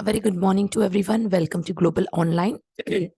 A very good morning to everyone. Welcome to Global Online. Here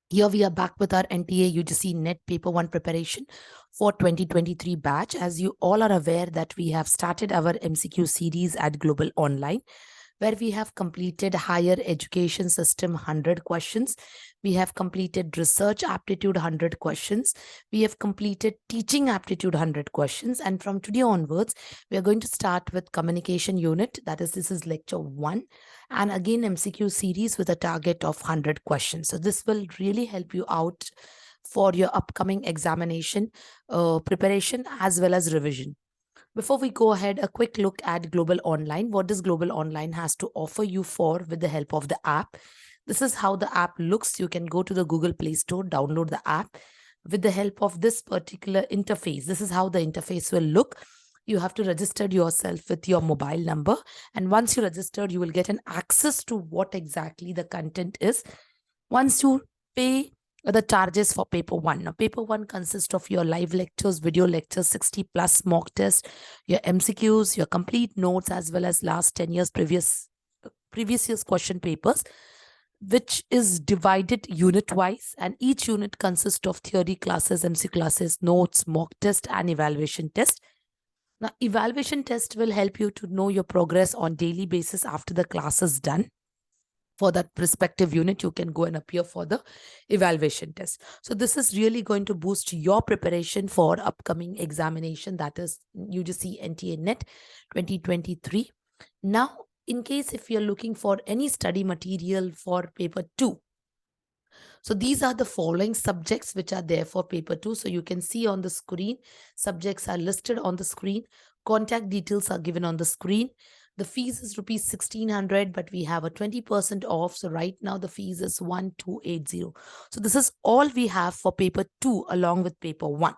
we are back with our NTA UGC Net Paper 1 preparation for 2023 batch. As you all are aware that we have started our MCQ series at Global Online, where we have completed higher education system 100 questions. We have completed research aptitude 100 questions. We have completed teaching aptitude 100 questions. And from today onwards, we are going to start with communication unit. That is, this is lecture 1. And again, MCQ series with a target of 100 questions. So this will really help you out for your upcoming examination preparation as well as revision. Before we go ahead, a quick look at Global Online. What does Global Online has to offer you for with the help of the app? This is how the app looks. You can go to the Google Play Store, download the app. With the help of this particular interface, this is how the interface will look. You have to register yourself with your mobile number. And once you registered, you will get an access to what exactly the content is. Once you pay the charges for paper 1. Now, paper 1 consists of your live lectures, video lectures, 60 plus mock tests, your MCQs, your complete notes, as well as last 10 years previous year's question papers, which is divided unit wise, and each unit consists of theory classes, MC classes, notes, mock test, and evaluation test. Now, evaluation test will help you to know your progress on daily basis after the class is done. For that respective unit, you can go and appear for the evaluation test. So this is really going to boost your preparation for upcoming examination, that is UGC NTA Net 2023. Now, in case if you're looking for any study material for paper 2, so these are the following subjects which are there for paper 2. So you can see on the screen, subjects are listed on the screen. Contact details are given on the screen. The fees is rupees 1600, but we have a 20% off. So right now the fees is 1280. So this is all we have for paper 2 along with paper 1.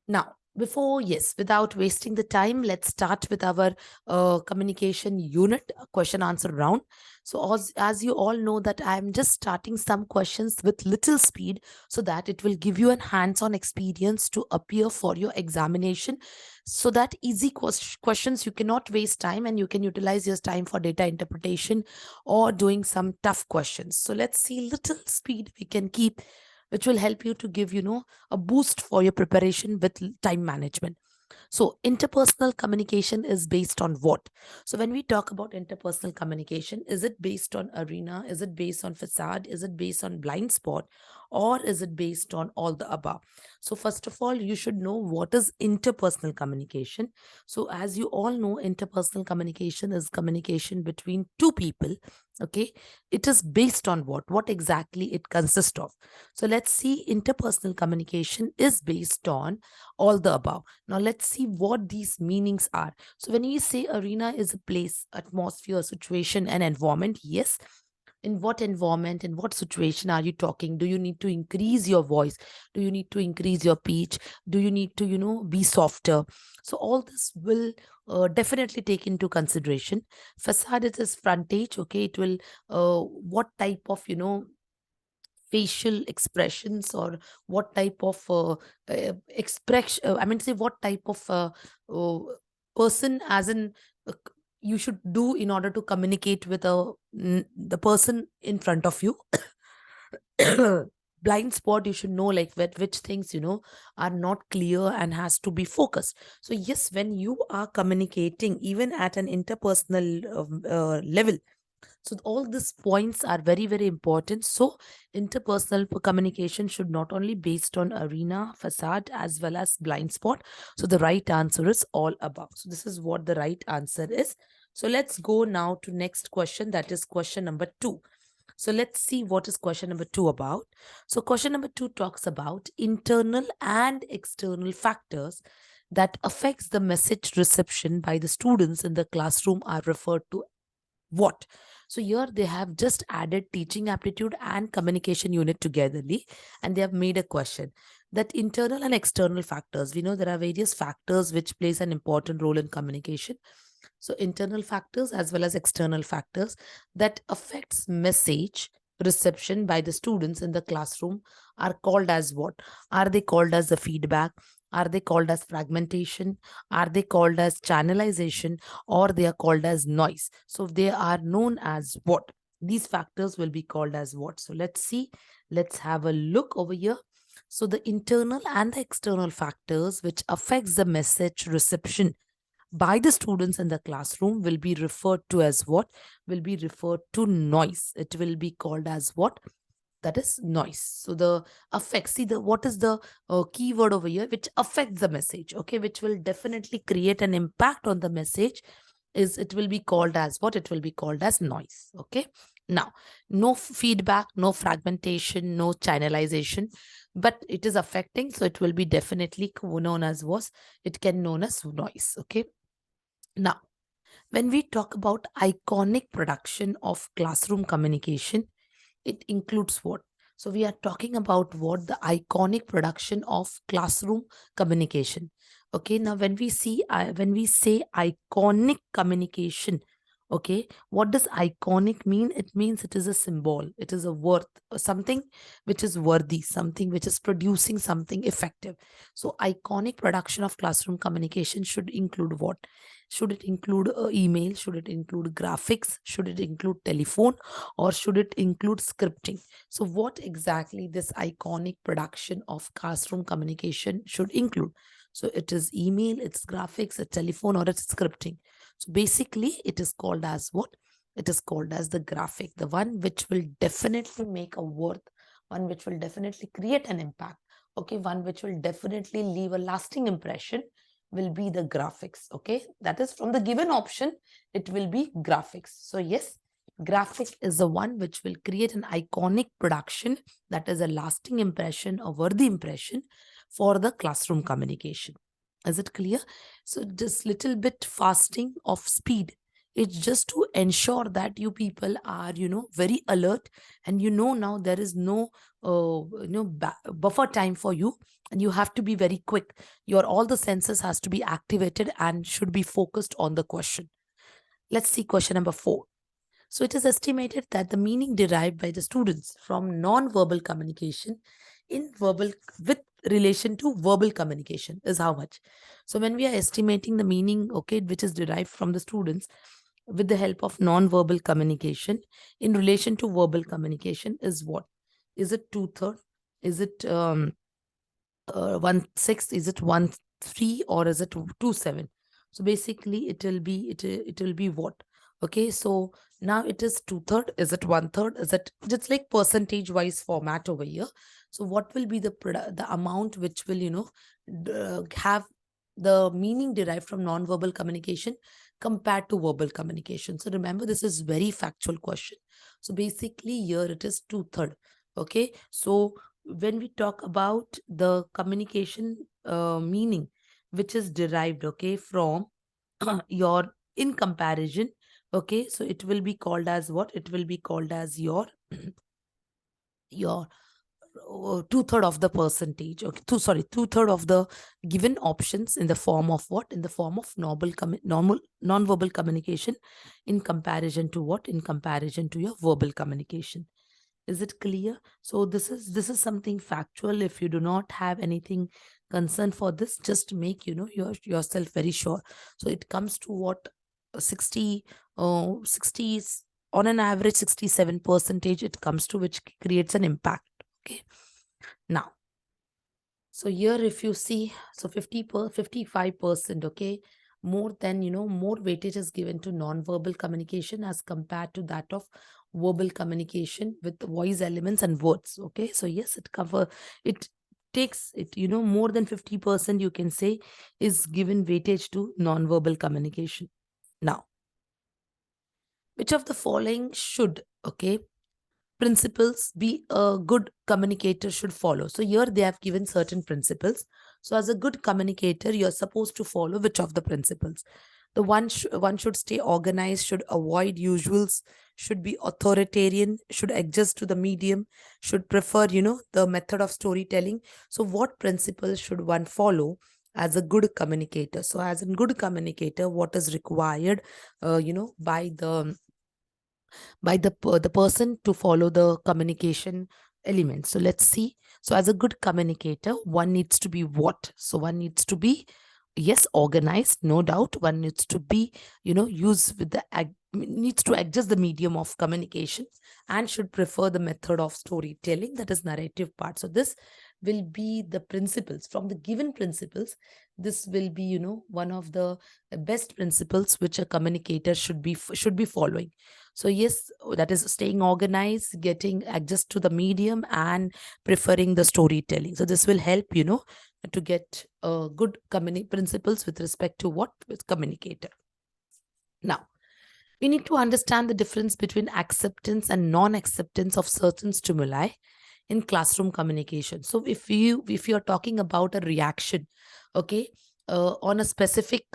Now, without wasting the time, let's start with our communication unit question answer round. So as you all know that I'm just starting some questions with little speed so that it will give you a hands-on experience to appear for your examination. So that easy questions, you cannot waste time and you can utilize your time for data interpretation or doing some tough questions. So let's see little speed we can keep, which will help you to give, a boost for your preparation with time management. So interpersonal communication is based on what? So when we talk about interpersonal communication, is it based on arena? Is it based on facade? Is it based on blind spot? Or is it based on all the above? So first of all, you should know what is interpersonal communication. So as you all know, interpersonal communication is communication between two people. Okay, it is based on what exactly it consists of. So let's see, interpersonal communication is based on all the above. Now let's see what these meanings are. So when we say arena is a place, atmosphere, situation, and environment, yes. In what environment, in what situation are you talking? Do you need to increase your voice? Do you need to increase your pitch? Do you need to, be softer? So all this will definitely take into consideration. Facade, it is frontage. Okay, it will, what type of, facial expressions or what type of expression, what type of person, as in you should do in order to communicate with the person in front of you. Blind spot, you should know like which things are not clear and has to be focused. So yes, when you are communicating even at an interpersonal level, so all these points are very, very important. So interpersonal communication should not only based on arena, facade, as well as blind spot. So the right answer is all above. So this is what the right answer is. So let's go now to next question. That is question number 2. So let's see what is question number 2 about. So question number 2 talks about internal and external factors that affects the message reception by the students in the classroom are referred to what? So here they have just added teaching aptitude and communication unit togetherly, and they have made a question that internal and external factors. We know there are various factors which plays an important role in communication. So internal factors as well as external factors that affects message reception by the students in the classroom are called as what? Are they called as the feedback? Are they called as fragmentation? Are they called as channelization? Or they are called as noise? So they are known as what? These factors will be called as what? So let's see. Let's have a look over here. So the internal and the external factors which affects the message reception by the students in the classroom will be referred to as what? Will be referred to noise. It will be called as what? That is noise. So the affect, see the what is the keyword over here which affects the message, okay, which will definitely create an impact on the message, is it will be called as what? It will be called as noise. Okay, now no feedback, no fragmentation, no channelization, but it is affecting, so it will be definitely known as was, it can known as noise. Okay, now when we talk about iconic production of classroom communication, it includes what? So we are talking about what? The iconic production of classroom communication. Okay, now when we see when we say iconic communication, okay, what does iconic mean? It means it is a symbol, it is a worth, something which is worthy, something which is producing something effective. So iconic production of classroom communication should include what? Should it include email? Should it include graphics? Should it include telephone? Or should it include scripting? So what exactly this iconic production of classroom communication should include? So it is email, it's graphics, it's telephone, or it's scripting. So basically it is called as what? It is called as the graphic, the one which will definitely make a worth, one which will definitely create an impact. Okay, one which will definitely leave a lasting impression will be the graphics. Okay, that is from the given option, it will be graphics. So yes, graphic is the one which will create an iconic production, that is a lasting impression, a worthy impression for the classroom communication. Is it clear? So this little bit fasting of speed, it's just to ensure that you people are, very alert, and now there is no buffer time for you, and you have to be very quick. Your all the senses has to be activated and should be focused on the question. Let's see question number 4. So it is estimated that the meaning derived by the students from non-verbal communication in verbal with relation to verbal communication is how much? So when we are estimating the meaning, okay, which is derived from the students with the help of non-verbal communication in relation to verbal communication is what? Is it 2/3? Is it 1/6? Is it 1/3? Or is it 2/7? So basically it will be it will be what? Okay, so now it is 2/3. Is it 1/3? Is it just like percentage wise format over here? So what will be the amount which will have the meaning derived from non-verbal communication compared to verbal communication? So remember, this is very factual question. So basically here it is 2/3. Okay, so when we talk about the communication meaning which is derived, okay, from your in comparison, okay, so it will be called as what? It will be called as your your 2/3 of the percentage. Okay, sorry, 2/3 of the given options in the form of what? In the form of normal non-verbal communication in comparison to what? In comparison to your verbal communication. Is it clear? So this is something factual. If you do not have anything concern for this, just make yourself very sure. So it comes to what? 60 60 on an average 67% it comes to, which creates an impact. Okay, now so here if you see, so 55%, okay, more than more weightage is given to non-verbal communication as compared to that of verbal communication with voice elements and words. Okay, so yes, it takes it more than 50%, you can say, is given weightage to non-verbal communication. Now, which of the following should, okay, principles be a good communicator should follow? So here they have given certain principles. So as a good communicator, you're supposed to follow which of the principles? The one should stay organized, should avoid usuals, should be authoritarian, should adjust to the medium, should prefer the method of storytelling. So what principles should one follow as a good communicator? So as a good communicator, what is required by the person to follow the communication elements? So let's see So as a good communicator, one needs to be what? So one needs to be, yes, organized, no doubt. One needs to be, use with the needs to adjust the medium of communication and should prefer the method of storytelling, that is narrative part. So this will be the principles from the given principles. This will be, one of the best principles which a communicator should be following. So yes, that is staying organized, getting adjust to the medium, and preferring the storytelling. So this will help, to get good principles with respect to what with communicator. Now, we need to understand the difference between acceptance and non-acceptance of certain stimuli in classroom communication. So if you are talking about a reaction, okay, on a specific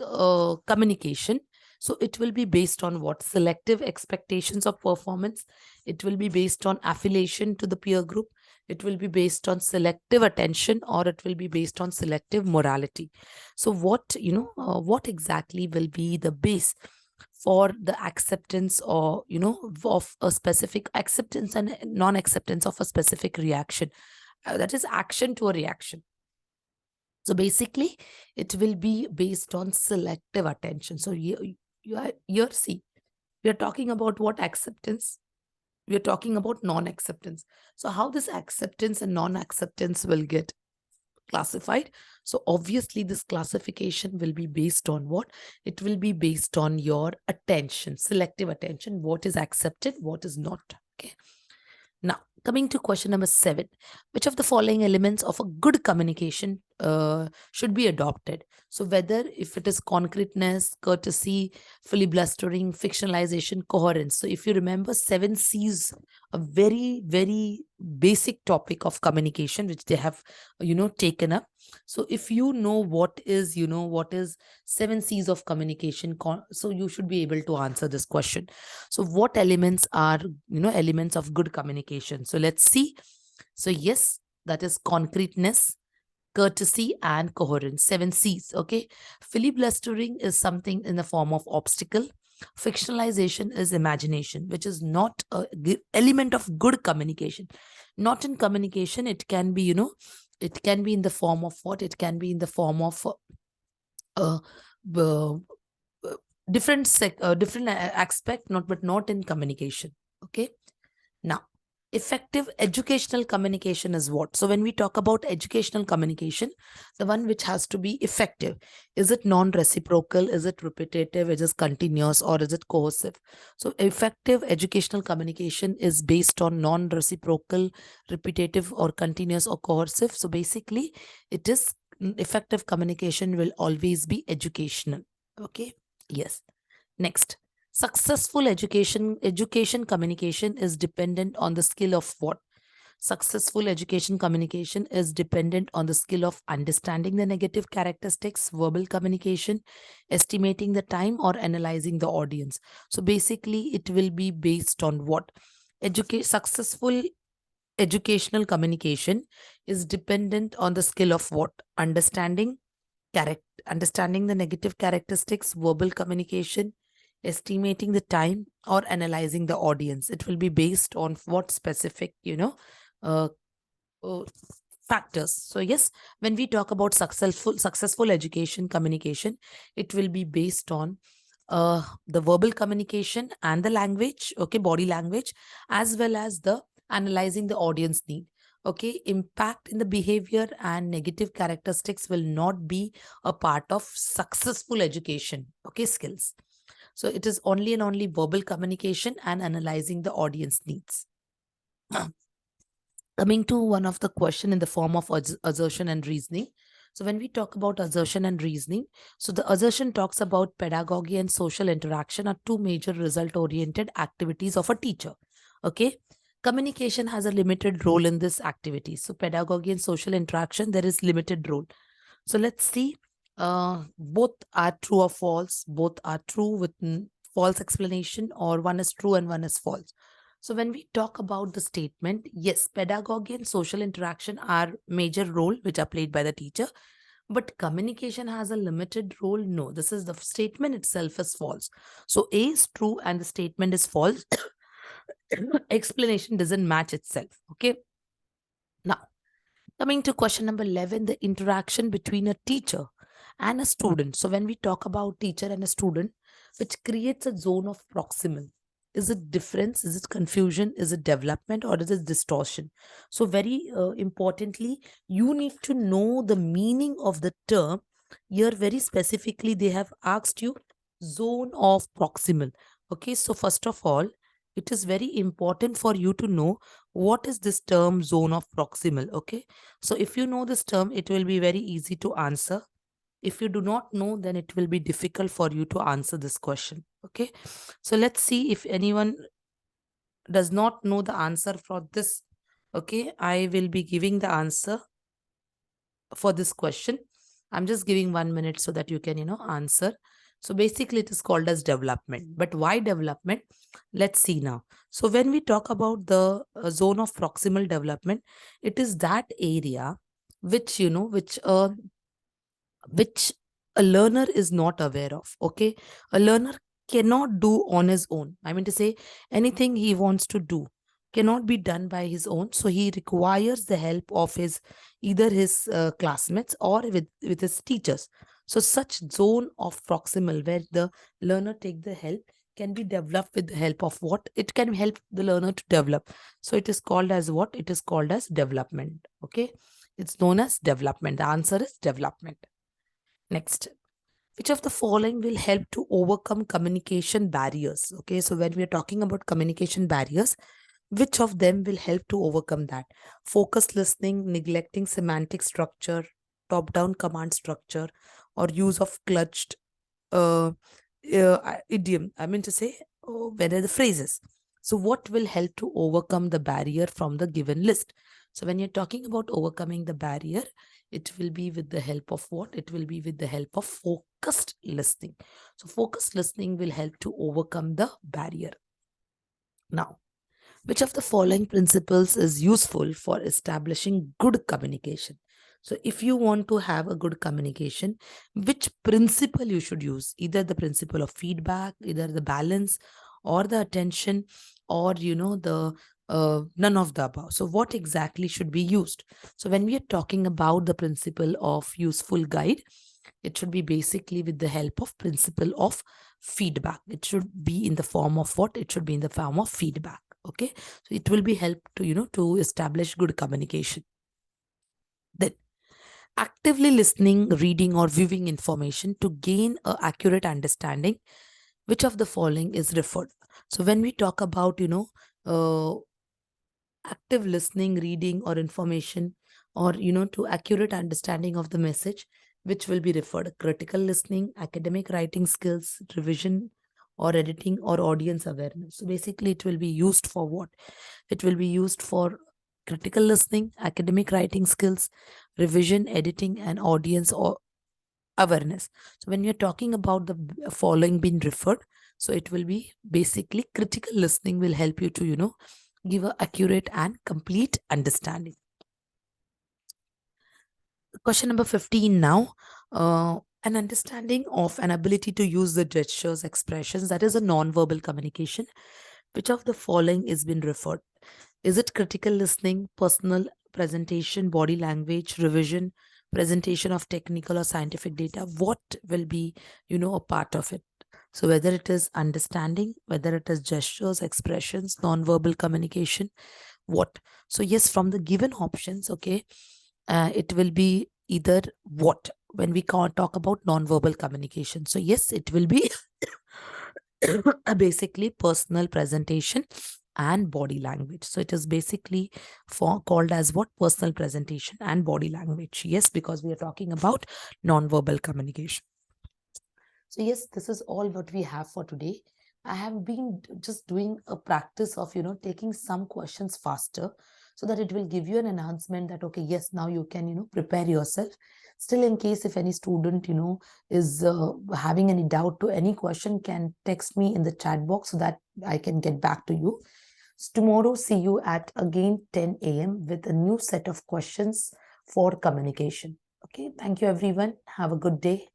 communication, so it will be based on what? Selective expectations of performance. It will be based on affiliation to the peer group. It will be based on selective attention, or it will be based on selective morality. So what, what exactly will be the base for the acceptance, or of a specific acceptance and non-acceptance of a specific reaction? That is action to a reaction. So basically it will be based on selective attention. So here see, we are talking about what? Acceptance. We are talking about non-acceptance. So how this acceptance and non-acceptance will get classified? So obviously this classification will be based on what? It will be based on your attention, selective attention, what is accepted, what is not. Okay. Now, coming to question number 7, which of the following elements of a good communication should be adopted? So whether if it is concreteness, courtesy, filibustering, fictionalization, coherence. So if you remember, 7 C's, a very, very basic topic of communication, which they have, taken up. So if you know what is, what is 7 C's of communication, so you should be able to answer this question. So what elements are, elements of good communication? So let's see. So yes, that is concreteness, courtesy, and coherence. 7 C's. Okay. Filibustering is something in the form of obstacle. Fictionalization is imagination, which is not a element of good communication. Not in communication. It can be, it can be in the form of what? It can be in the form of different aspect, but not in communication. Okay. Now, effective educational communication is what? So when we talk about educational communication, the one which has to be effective, is it non-reciprocal? Is it repetitive? Is it continuous? Or is it coercive? So effective educational communication is based on non-reciprocal, repetitive, or continuous, or coercive. So basically it is effective communication will always be educational. Okay. Yes. Next. Successful education communication is dependent on the skill of what? Successful education communication is dependent on the skill of understanding the negative characteristics, verbal communication, estimating the time, or analyzing the audience. So basically it will be based on what? Successful educational communication is dependent on the skill of what? Understanding the negative characteristics, verbal communication, estimating the time, or analyzing the audience. It will be based on what specific, factors. So yes, when we talk about successful education communication, it will be based on the verbal communication and the language, okay, body language, as well as the analyzing the audience need. Okay, impact in the behavior and negative characteristics will not be a part of successful education, okay, skills. So it is only and only verbal communication and analyzing the audience needs. Coming to one of the question in the form of assertion and reasoning. So when we talk about assertion and reasoning, so the assertion talks about pedagogy and social interaction are two major result-oriented activities of a teacher. Okay. Communication has a limited role in this activity. So pedagogy and social interaction, there is limited role. So let's see. Both are true or false. Both are true with false explanation, or one is true and one is false. So when we talk about the statement, yes, pedagogy and social interaction are major role which are played by the teacher, but communication has a limited role. No, this is the statement itself is false. So A is true and the statement is false. Explanation doesn't match itself. Okay. Now, Coming to question number 11, the interaction between a teacher and a student. So when we talk about teacher and a student, which creates a zone of proximal. Is it difference? Is it confusion? Is it development, or is it distortion? So very importantly, you need to know the meaning of the term. Here very specifically, they have asked you zone of proximal. Okay, so first of all, it is very important for you to know what is this term zone of proximal. Okay, so if you know this term, it will be very easy to answer. If you do not know, then it will be difficult for you to answer this question. Okay, so let's see if anyone does not know the answer for this. Okay, I will be giving the answer for this question. I'm just giving 1 minute so that you can, answer. So basically it is called as development. But why development? Let's see now. So when we talk about the zone of proximal development, it is that area which, which a learner is not aware of. Okay, a learner cannot do on his own. I mean to say, anything he wants to do cannot be done by his own, so he requires the help of his either his classmates or with his teachers. So such zone of proximal where the learner take the help can be developed with the help of what? It can help the learner to develop. So it is called as what? It is called as development. Okay, it's known as development. The answer is development. Next, which of the following will help to overcome communication barriers? Okay, so when we are talking about communication barriers, which of them will help to overcome that? Focused listening, neglecting semantic structure, top-down command structure, or use of clutched idiom. I mean to say, whether the phrases. So what will help to overcome the barrier from the given list? So when you're talking about overcoming the barrier, it will be with the help of what? It will be with the help of focused listening. So focused listening will help to overcome the barrier. Now, which of the following principles is useful for establishing good communication? So if you want to have a good communication, which principle you should use? Either the principle of feedback, either the balance, or the attention, or the none of the above. So what exactly should be used? So when we are talking about the principle of useful guide, it should be basically with the help of principle of feedback. It should be in the form of what? It should be in the form of feedback. Okay, so it will be help to to establish good communication. Then actively listening, reading, or viewing information to gain an accurate understanding. Which of the following is referred? So when we talk about active listening, reading, or information, or to accurate understanding of the message, which will be referred? Critical listening, academic writing skills, revision or editing, or audience awareness. So basically it will be used for what? It will be used for critical listening, academic writing skills, revision, editing, and audience or awareness. So when you're talking about the following being referred, so it will be basically critical listening will help you to give an accurate and complete understanding. Question number 15 now. An understanding of an ability to use the gestures, expressions, that is a non-verbal communication. Which of the following is been referred? Is it critical listening, personal presentation, body language, revision, presentation of technical or scientific data? What will be, a part of it? So whether it is understanding, whether it is gestures, expressions, non-verbal communication, what? So yes, from the given options, okay, it will be either what when we can't talk about non-verbal communication. So yes, it will be basically personal presentation and body language. So it is basically called as what? Personal presentation and body language. Yes, because we are talking about non-verbal communication. So yes, this is all what we have for today. I have been just doing a practice of, taking some questions faster so that it will give you an enhancement that, okay, yes, now you can, prepare yourself. Still, in case if any student, is having any doubt to any question, can text me in the chat box so that I can get back to you. So tomorrow, see you at again 10 a.m. with a new set of questions for communication. Okay, thank you, everyone. Have a good day.